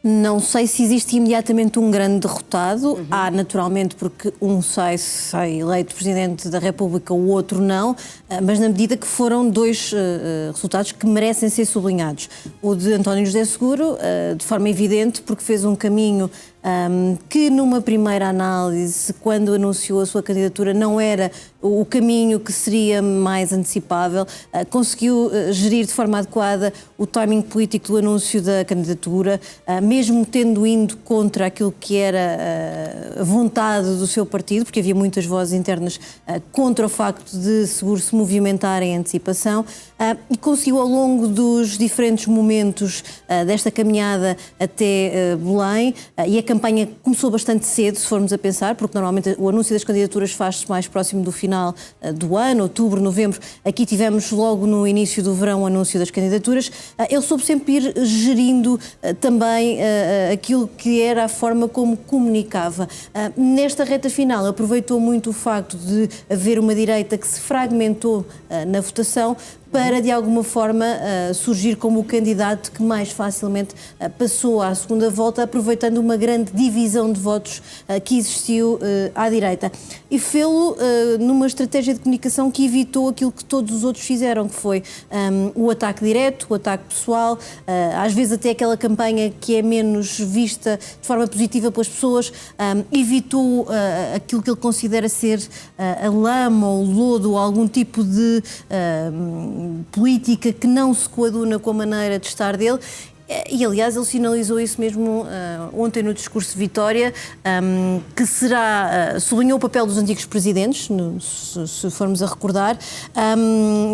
Não sei se existe imediatamente um grande derrotado. Há, naturalmente, porque um sai eleito Presidente da República, o outro não, mas na medida que foram dois resultados que merecem ser sublinhados. O de António José Seguro, de forma evidente, porque fez um caminho que numa primeira análise, quando anunciou a sua candidatura, não era o caminho que seria mais antecipável, conseguiu gerir de forma adequada o timing político do anúncio da candidatura, mesmo tendo ido contra aquilo que era a vontade do seu partido, porque havia muitas vozes internas contra o facto de Seguro se movimentar em antecipação, e conseguiu ao longo dos diferentes momentos desta caminhada até Belém, e a campanha começou bastante cedo, se formos a pensar, porque normalmente o anúncio das candidaturas faz-se mais próximo do final do ano, outubro, novembro. Aqui tivemos logo no início do verão o anúncio das candidaturas. Ele soube sempre ir gerindo também aquilo que era a forma como comunicava. Nesta reta final aproveitou muito o facto de haver uma direita que se fragmentou na votação para, de alguma forma, surgir como o candidato que mais facilmente passou à segunda volta, aproveitando uma grande divisão de votos que existiu à direita. E fê-lo numa estratégia de comunicação que evitou aquilo que todos os outros fizeram, que foi o ataque direto, o ataque pessoal, às vezes até aquela campanha que é menos vista de forma positiva pelas pessoas, evitou aquilo que ele considera ser a lama ou o lodo ou algum tipo de política que não se coaduna com a maneira de estar dele. E, aliás, ele sinalizou isso mesmo ontem no discurso de Vitória, que sublinhou o papel dos antigos presidentes, se formos a recordar,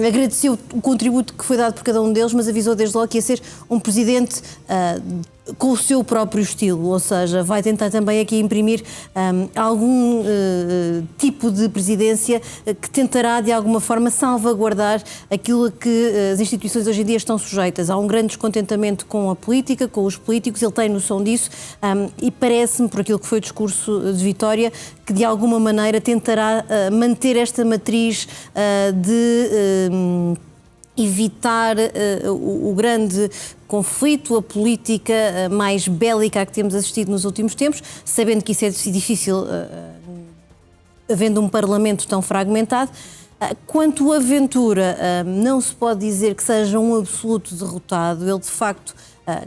agradeceu o contributo que foi dado por cada um deles, mas avisou desde logo que ia ser um presidente com o seu próprio estilo, ou seja, vai tentar também aqui imprimir algum tipo de presidência que tentará de alguma forma salvaguardar aquilo a que as instituições hoje em dia estão sujeitas. Há um grande descontentamento com a política, com os políticos, ele tem noção disso, e parece-me, por aquilo que foi o discurso de Vitória, que de alguma maneira tentará manter esta matriz de evitar o grande conflito, a política mais bélica a que temos assistido nos últimos tempos, sabendo que isso é difícil, havendo um Parlamento tão fragmentado. Quanto a Ventura, não se pode dizer que seja um absoluto derrotado. Ele, de facto,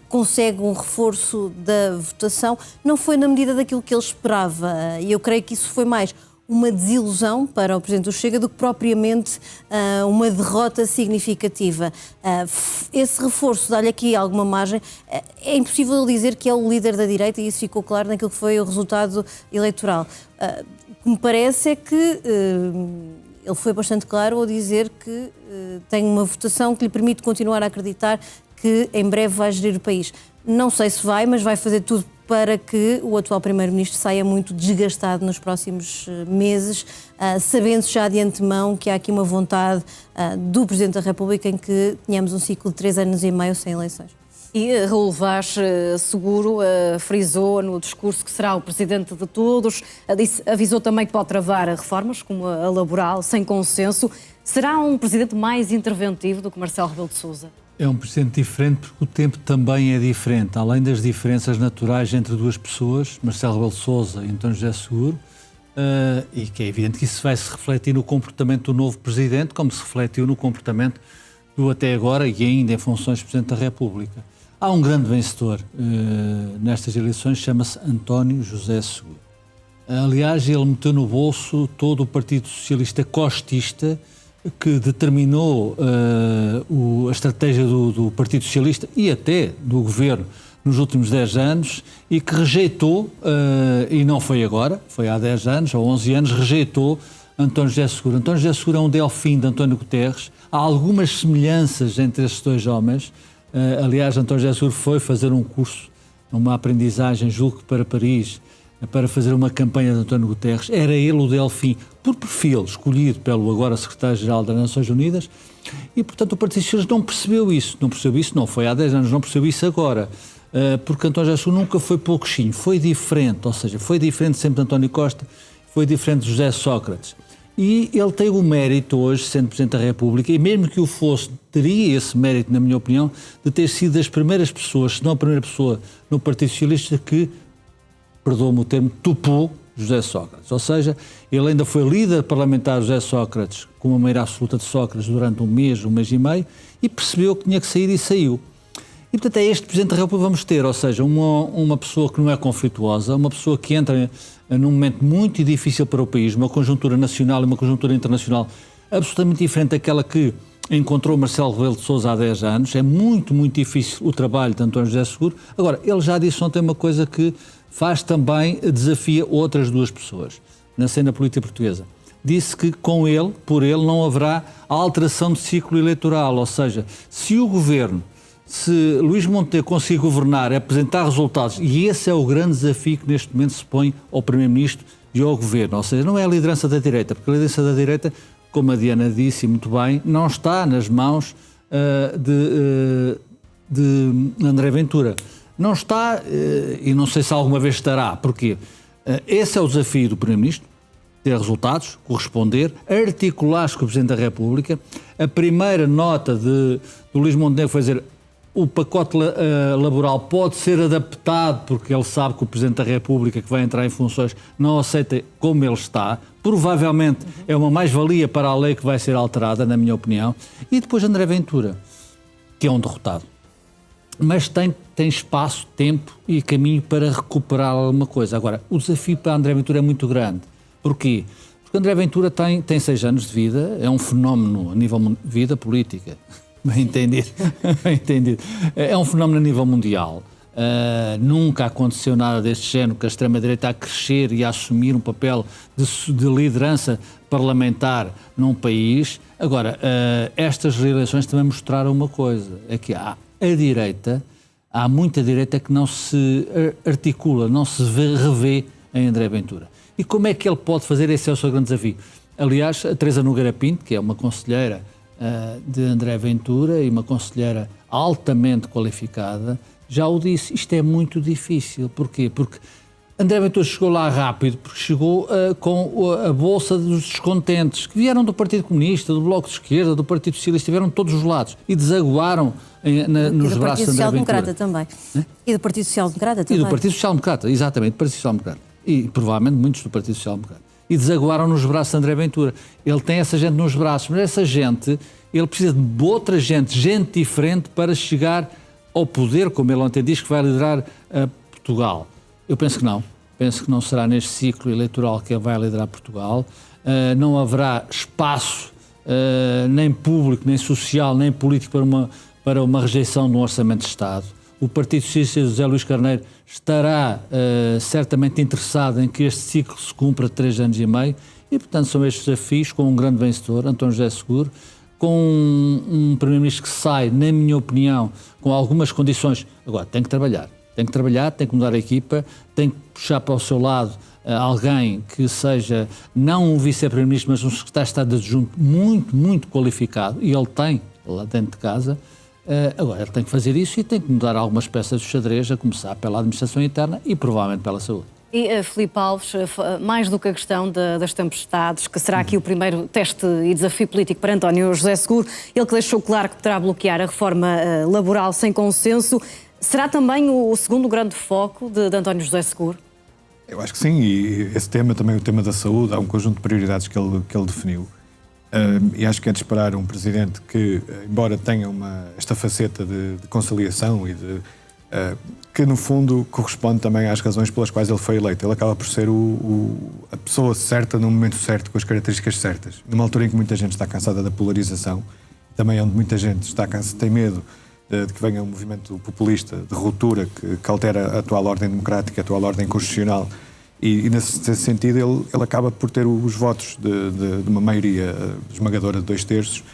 consegue um reforço da votação. Não foi na medida daquilo que ele esperava, e eu creio que isso foi mais uma desilusão para o Presidente do Chega do que propriamente uma derrota significativa. Esse reforço dá-lhe aqui alguma margem. É impossível dizer que é o líder da direita, e isso ficou claro naquilo que foi o resultado eleitoral. O que me parece é que ele foi bastante claro ao dizer que tem uma votação que lhe permite continuar a acreditar que em breve vai gerir o país. Não sei se vai, mas vai fazer tudo para que o atual Primeiro-Ministro saia muito desgastado nos próximos meses, sabendo-se já de antemão que há aqui uma vontade do Presidente da República em que tenhamos um ciclo de 3 anos e meio sem eleições. E Raul Vaz Seguro frisou no discurso que será o Presidente de todos, avisou também que pode travar reformas, como a laboral, sem consenso. Será um Presidente mais interventivo do que Marcelo Rebelo de Sousa? É um Presidente diferente porque o tempo também é diferente. Além das diferenças naturais entre duas pessoas, Marcelo Rebelo de Sousa e António José Seguro, e que é evidente que isso vai se refletir no comportamento do novo Presidente, como se refletiu no comportamento do até agora e ainda em funções de Presidente da República. Há um grande vencedor nestas eleições, chama-se António José Seguro. Aliás, ele meteu no bolso todo o Partido Socialista costista, que determinou a estratégia do Partido Socialista e até do Governo nos últimos 10 anos e que rejeitou, e não foi agora, foi há 10 anos ou 11 anos, rejeitou António José Seguro. António José Seguro é um delfim de António Guterres. Há algumas semelhanças entre estes dois homens. Aliás, António José Seguro foi fazer um curso, uma aprendizagem, julgo que para Paris, para fazer uma campanha de António Guterres. Era ele o delfim, por perfil, escolhido pelo agora Secretário-Geral das Nações Unidas, e, portanto, o Partido Socialista não percebeu isso, não foi há 10 anos, não percebeu isso agora, porque António José Seguro nunca foi pouquinho, foi diferente, ou seja, foi diferente sempre de António Costa, foi diferente de José Sócrates. E ele tem o mérito hoje, sendo Presidente da República, e mesmo que o fosse, teria esse mérito, na minha opinião, de ter sido das primeiras pessoas, se não a primeira pessoa no Partido Socialista que, perdoa-me o termo, topou José Sócrates. Ou seja, ele ainda foi líder parlamentar de José Sócrates, com uma maioria absoluta de Sócrates durante um mês e meio, e percebeu que tinha que sair e saiu. E, portanto, é este Presidente da República que vamos ter, ou seja, uma pessoa que não é conflituosa, uma pessoa que entra num momento muito difícil para o país, uma conjuntura nacional e uma conjuntura internacional absolutamente diferente daquela que encontrou Marcelo Rebelo de Sousa há 10 anos. É muito, muito difícil o trabalho de António José Seguro. Agora, ele já disse ontem uma coisa que faz também, desafia outras duas pessoas na cena política portuguesa. Disse que com ele, por ele, não haverá alteração de ciclo eleitoral, ou seja, se o governo, se Luís Montenegro conseguir governar, apresentar resultados, e esse é o grande desafio que neste momento se põe ao Primeiro-Ministro e ao Governo, ou seja, não é a liderança da direita, porque a liderança da direita, como a Diana disse muito bem, não está nas mãos de André Ventura. Não está, e não sei se alguma vez estará. Porquê? Esse é o desafio do Primeiro-Ministro, ter resultados, corresponder, articular-se com o Presidente da República. A primeira nota do Luís Montenegro foi dizer: o pacote laboral pode ser adaptado, porque ele sabe que o Presidente da República, que vai entrar em funções, não aceita como ele está. Provavelmente é uma mais-valia para a lei que vai ser alterada, na minha opinião. E depois André Ventura, que é um derrotado. Mas tem espaço, tempo e caminho para recuperar alguma coisa. Agora, o desafio para André Ventura é muito grande. Porquê? Porque André Ventura tem 6 anos de vida, é um fenómeno a nível de vida política. Bem entendido. Bem entendido. É um fenómeno a nível mundial. Nunca aconteceu nada deste género, que a extrema-direita a crescer e a assumir um papel de liderança parlamentar num país. Agora, estas eleições também mostraram uma coisa, é que há muita direita que não se articula, não se revê em André Ventura. E como é que ele pode fazer? Esse é o seu grande desafio. Aliás, a Teresa Nogueira Pinto, que é uma conselheira de André Ventura e uma conselheira altamente qualificada, já o disse, isto é muito difícil. Porquê? Porque André Ventura chegou lá rápido, porque chegou com a bolsa dos descontentes, que vieram do Partido Comunista, do Bloco de Esquerda, do Partido Socialista, vieram de todos os lados e desaguaram nos braços de André Ventura. Também. E do Partido Social Democrata também. E do Partido Social Democrata, exatamente, do Partido Social Democrata. E provavelmente muitos do Partido Social Democrata. E desaguaram nos braços de André Ventura. Ele tem essa gente nos braços, mas essa gente, ele precisa de outra gente diferente para chegar ao poder, como ele ontem diz, que vai liderar Portugal. Eu penso que não. Penso que não será neste ciclo eleitoral que ele vai liderar Portugal. Não haverá espaço, nem público, nem social, nem político para uma rejeição de um orçamento de Estado. O Partido Socialista de José Luís Carneiro estará certamente interessado em que este ciclo se cumpra de 3 anos e meio e, portanto, são estes desafios com um grande vencedor, António José Seguro, com um Primeiro-Ministro que sai, na minha opinião, com algumas condições. Agora, tem que trabalhar, tem que mudar a equipa, tem que puxar para o seu lado alguém que seja não um vice-primeiro-ministro, mas um secretário de Estado de adjunto muito, muito qualificado, e ele tem lá dentro de casa. Agora, ele tem que fazer isso e tem que mudar algumas peças do xadrez, a começar pela administração interna e provavelmente pela saúde. E Filipe Alves, mais do que a questão das tempestades, que será aqui o primeiro teste e desafio político para António José Seguro, ele que deixou claro que poderá bloquear a reforma laboral sem consenso, será também o segundo grande foco de António José Seguro? Eu acho que sim, e esse tema, também o tema da saúde, há um conjunto de prioridades que ele definiu. E acho que é de esperar um presidente que, embora tenha esta faceta de conciliação e que no fundo corresponde também às razões pelas quais ele foi eleito. Ele acaba por ser a pessoa certa no momento certo, com as características certas. Numa altura em que muita gente está cansada da polarização, também onde muita gente tem medo de que venha um movimento populista de ruptura que altera a atual ordem democrática, a atual ordem constitucional. E nesse sentido ele acaba por ter os votos de uma maioria esmagadora de 2/3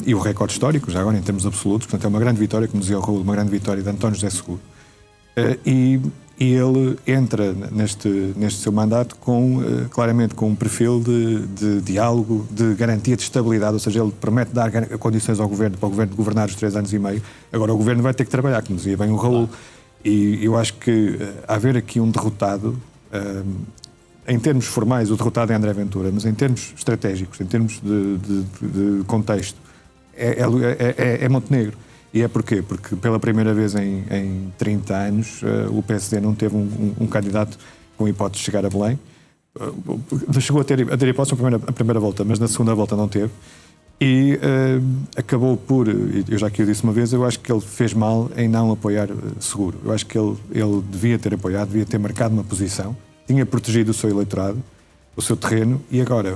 e o recorde histórico, já agora em termos absolutos. Portanto, é uma grande vitória, como dizia o Raul, uma grande vitória de António José Seguro. E ele entra neste seu mandato claramente com um perfil de diálogo, de garantia de estabilidade, ou seja, ele promete dar condições ao governo para o governo governar os 3 anos e meio. Agora o governo vai ter que trabalhar, como dizia bem o Raul. E eu acho que haver aqui um derrotado em termos formais, o derrotado é André Ventura, mas em termos estratégicos, em termos de contexto, é Montenegro. E é porquê? Porque pela primeira vez em 30 anos o PSD não teve um candidato com hipótese de chegar a Belém. Chegou a ter hipótese na primeira volta, mas na segunda volta não teve. E acabou por, eu já aqui o disse uma vez, eu acho que ele fez mal em não apoiar Seguro. Eu acho que ele devia ter apoiado, devia ter marcado uma posição, tinha protegido o seu eleitorado, o seu terreno, e agora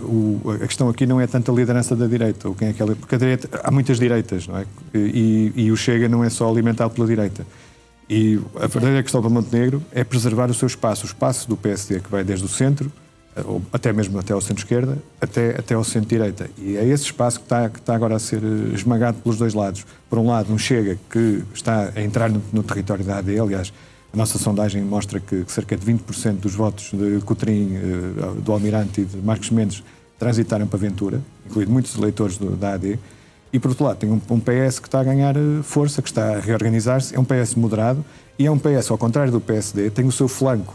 a questão aqui não é tanto a liderança da direita, ou quem é que porque a direita, há muitas direitas, não é? E o Chega não é só alimentado pela direita. E a verdadeira questão para Montenegro é preservar o seu espaço, o espaço do PSD que vai desde o centro, ou até mesmo até ao centro-esquerda, até ao centro-direita. E é esse espaço que está agora a ser esmagado pelos dois lados. Por um lado, um Chega que está a entrar no território da AD, aliás, a nossa sondagem mostra que cerca de 20% dos votos de Coutrinho, do Almirante e de Marcos Mendes transitaram para Ventura, incluindo muitos eleitores da AD. E, por outro lado, tem um PS que está a ganhar força, que está a reorganizar-se, é um PS moderado e é um PS, ao contrário do PSD, tem o seu flanco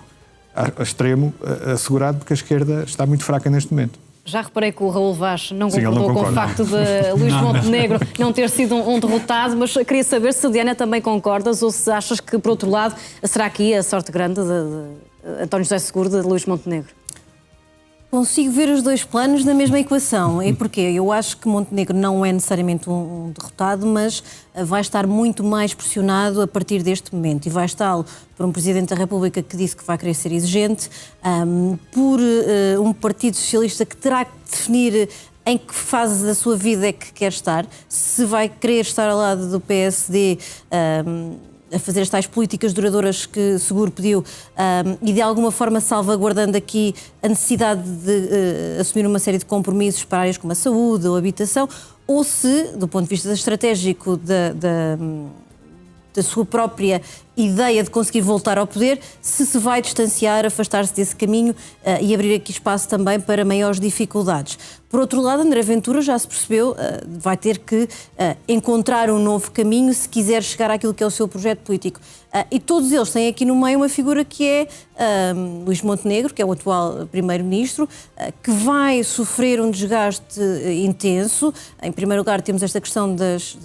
a extremo assegurado, porque a esquerda está muito fraca neste momento. Já reparei que o Raul Vaz não concordou com o facto de Luís Montenegro não ter sido um derrotado, mas queria saber se, Diana, também concordas ou se achas que, por outro lado, será aqui a sorte grande de António José Seguro de Luís Montenegro? Consigo ver os dois planos na mesma equação. E porquê? Eu acho que Montenegro não é necessariamente um derrotado, mas vai estar muito mais pressionado a partir deste momento. E vai estar por um Presidente da República que disse que vai querer ser exigente, por um Partido Socialista que terá que definir em que fase da sua vida é que quer estar, se vai querer estar ao lado do PSD a fazer as tais políticas duradouras que Seguro pediu e de alguma forma salvaguardando aqui a necessidade de assumir uma série de compromissos para áreas como a saúde ou a habitação, ou se, do ponto de vista estratégico da sua própria ideia de conseguir voltar ao poder, se vai distanciar, afastar-se desse caminho e abrir aqui espaço também para maiores dificuldades. Por outro lado, André Ventura já se percebeu, vai ter que encontrar um novo caminho se quiser chegar àquilo que é o seu projeto político. E todos eles têm aqui no meio uma figura que é Luís Montenegro, que é o atual primeiro-ministro, que vai sofrer um desgaste intenso. Em primeiro lugar, temos esta questão das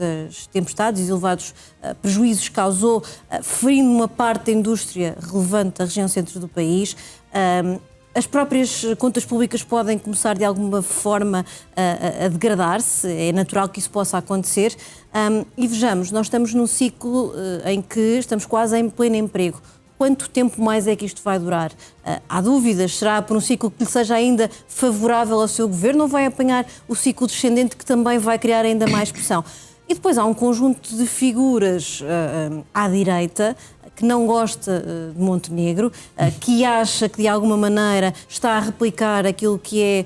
tempestades e elevados prejuízos que causou, ferindo uma parte da indústria relevante da região centro do país. As próprias contas públicas podem começar de alguma forma a degradar-se, é natural que isso possa acontecer. E vejamos, nós estamos num ciclo em que estamos quase em pleno emprego. Quanto tempo mais é que isto vai durar? Há dúvidas, será por um ciclo que lhe seja ainda favorável ao seu governo ou vai apanhar o ciclo descendente que também vai criar ainda mais pressão? E depois há um conjunto de figuras à direita que não gosta de Montenegro, que acha que de alguma maneira está a replicar aquilo que é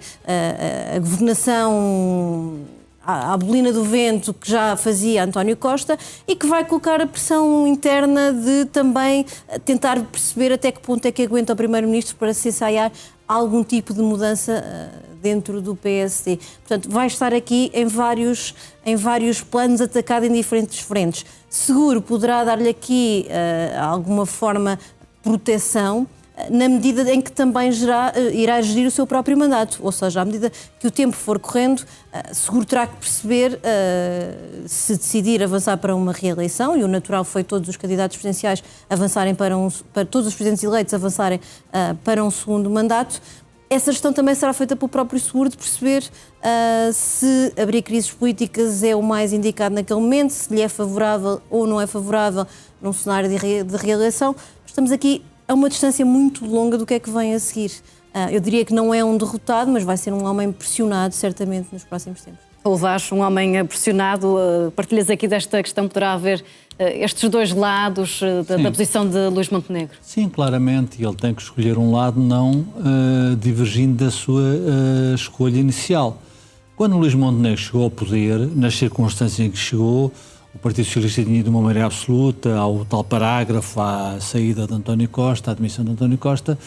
a governação à bolina do vento que já fazia António Costa e que vai colocar a pressão interna de também tentar perceber até que ponto é que aguenta o Primeiro-Ministro para se ensaiar algum tipo de mudança dentro do PSD. Portanto, vai estar aqui em vários planos, atacado em diferentes frentes. Seguro poderá dar-lhe aqui alguma forma proteção, na medida em que também irá gerir o seu próprio mandato. Ou seja, à medida que o tempo for correndo, Seguro terá que perceber se decidir avançar para uma reeleição, e o natural foi todos os candidatos presidenciais avançarem para todos os presidentes eleitos avançarem para um segundo mandato. Essa gestão também será feita pelo próprio Seguro, de perceber se abrir crises políticas é o mais indicado naquele momento, se lhe é favorável ou não é favorável num cenário de reeleição. Estamos aqui a uma distância muito longa do que é que vem a seguir. Eu diria que não é um derrotado, mas vai ser um homem pressionado, certamente, nos próximos tempos. Raul Vaz, um homem pressionado, partilhas aqui desta questão, poderá haver estes dois lados da posição de Luís Montenegro? Sim, claramente, ele tem que escolher um lado, não divergindo da sua escolha inicial. Quando Luís Montenegro chegou ao poder, nas circunstâncias em que chegou, o Partido Socialista tinha ido de uma maneira absoluta ao tal parágrafo, à saída de António Costa, à admissão de António Costa.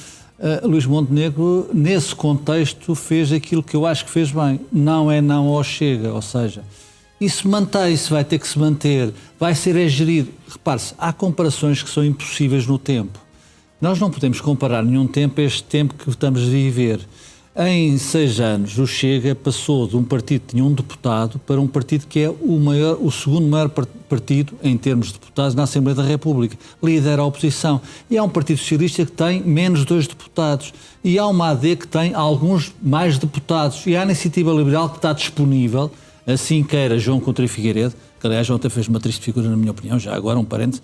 Luís Montenegro, nesse contexto, fez aquilo que eu acho que fez bem. Não é não ao Chega, ou seja, isso mantém-se, vai ter que se manter, vai ser gerido. Repare-se, há comparações que são impossíveis no tempo. Nós não podemos comparar nenhum tempo a este tempo que estamos a viver. Em 6 anos, o Chega passou de um partido que tinha um deputado para um partido que é o segundo maior partido em termos de deputados na Assembleia da República. Lidera a oposição. E há um Partido Socialista que tem menos 2 deputados. E há uma AD que tem alguns mais deputados. E há a Iniciativa Liberal que está disponível, assim queira João Coutinho Figueiredo, que aliás ontem fez uma triste figura na minha opinião, já agora um parênteses,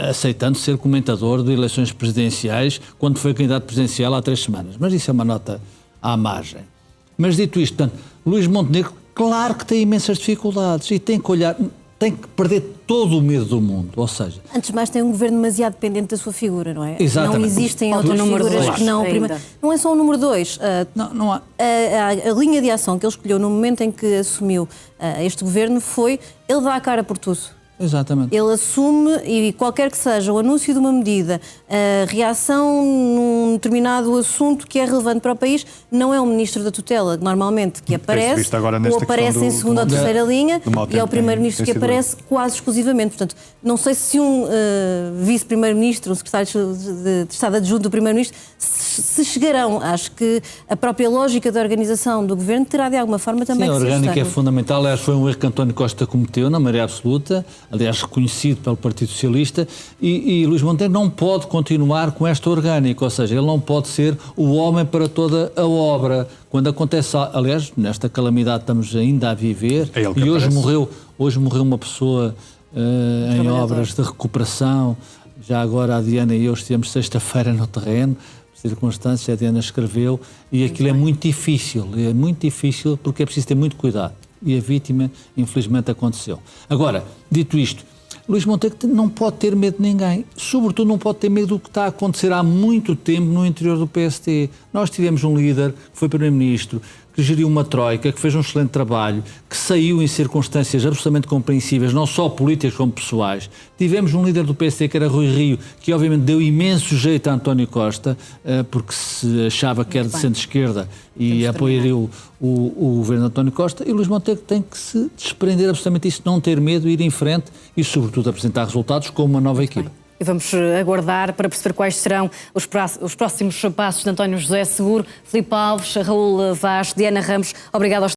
aceitando ser comentador de eleições presidenciais quando foi candidato presidencial há 3 semanas. Mas isso é uma nota à margem. Mas dito isto, portanto, Luís Montenegro, claro que tem imensas dificuldades e tem que olhar, tem que perder todo o medo do mundo, ou seja... Antes de mais, tem um governo demasiado dependente da sua figura, não é? Exatamente. Não existem outras figuras que não... Não é só o número 2. Não há... A linha de ação que ele escolheu no momento em que assumiu este governo foi ele dá a cara por tudo. Exatamente. Ele assume, e qualquer que seja o anúncio de uma medida, a reação num determinado assunto que é relevante para o país, não é o Ministro da Tutela, normalmente, que aparece, ou aparece em segunda ou terceira linha, e é o Primeiro-Ministro que aparece quase exclusivamente. Portanto, não sei se um Vice-Primeiro-Ministro, um Secretário de Estado adjunto do Primeiro-Ministro, se chegarão. Acho que a própria lógica da organização do Governo terá, de alguma forma, também que ser. Sim, a orgânica é fundamental. Aliás, foi um erro que António Costa cometeu, na maioria absoluta, aliás reconhecido pelo Partido Socialista, e Luís Montenegro não pode continuar com esta orgânica, ou seja, ele não pode ser o homem para toda a obra. Quando acontece, aliás, nesta calamidade estamos ainda a viver, e hoje morreu uma pessoa em obras de recuperação. Já agora a Diana e eu estivemos sexta-feira no terreno, circunstância, a Diana escreveu, e aquilo é muito difícil porque é preciso ter muito cuidado. E a vítima, infelizmente, aconteceu. Agora, dito isto, Luís Montenegro não pode ter medo de ninguém. Sobretudo não pode ter medo do que está a acontecer há muito tempo no interior do PST. Nós tivemos um líder que foi Primeiro-Ministro, que geriu uma troika, que fez um excelente trabalho, que saiu em circunstâncias absolutamente compreensíveis, não só políticas como pessoais. Tivemos um líder do PSD, que era Rui Rio, que obviamente deu imenso jeito a António Costa, porque se achava que era de centro-esquerda e apoiaria o governo de António Costa, e Luís Montenegro tem que se desprender absolutamente disso, não ter medo, ir em frente e, sobretudo, apresentar resultados com uma nova equipa. E vamos aguardar para perceber quais serão os próximos passos de António José Seguro, Filipe Alves, Raul Vaz, Diana Ramos. Obrigado aos